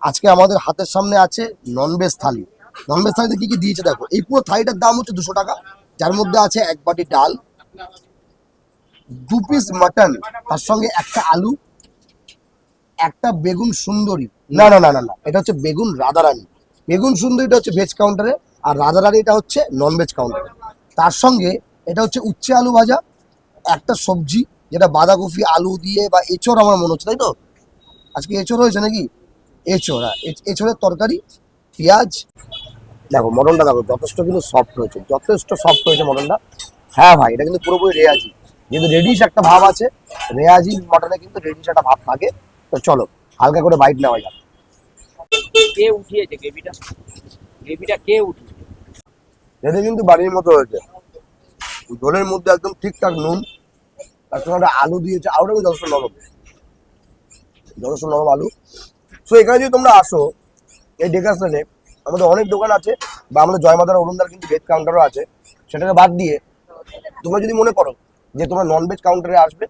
আজকে আমাদের হাতের সামনে আছে ননভেজ থালি। ননভেজ থালিতে কি কি দিয়েছে দেখো। এই পুরো থালিটার দাম হচ্ছে 200 টাকা, যার মধ্যে আছে এক বাটি ডাল, 2 পিস মাটন, তার সঙ্গে একটা আলু, একটা বেগুন সুন্দরী। না না না না না, এটা হচ্ছে বেগুন রাধারানী। বেগুন সুন্দরীটা হচ্ছে ভেজ কাউন্টারে, আর রাধারানীটা হচ্ছে নন ভেজ কাউন্টারে। তার সঙ্গে এটা হচ্ছে উচ্ছে আলু ভাজা, একটা সবজি যেটা বাঁধাকপি আলু দিয়ে বা এঁচড় আমার মনে হচ্ছে, তাই তো? আজকে এঁচড় হয়েছে নাকি? এঁচড়, হ্যাঁ, এঁচড়ের তরকারি, পেঁয়াজ। দেখো মটনটা দেখো, যথেষ্ট কিন্তু সফট হয়েছে, যথেষ্ট সফট হয়েছে মটনটা। হ্যাঁ ভাই, এটা কিন্তু পুরোপুরি রেয়াজি, যেহেতু রেডিশ একটা ভাব আছে। রেয়াজি মটনে কিন্তু রেডিশ একটা ভাব থাকে। তো চলো হালকা করে বাইট নেওয়া যাক। কে উঠিয়েছে গ্রেভিটা? গ্রেভিটা কে উঠিয়েছে? এটা কিন্তু বাড়ির মতো হয়েছে, ঝোলের মধ্যে একদম ঠিকঠাক নুন, তার সঙ্গে একটা আলু দিয়েছে, আলুটা কিন্তু যথেষ্ট নরম, যথেষ্ট নরম আলু। তো এখানে যদি তোমরা আসো এই ডেকার্সনে, আমাদের অনেক দোকান আছে, বা আমাদের জয়মাতার অরুণদার কিন্তু ভেজ কাউন্টারও আছে। সেটাকে বাদ দিয়ে তোমরা যদি মনে করো যে তোমরা নন ভেজ কাউন্টারে আসবে,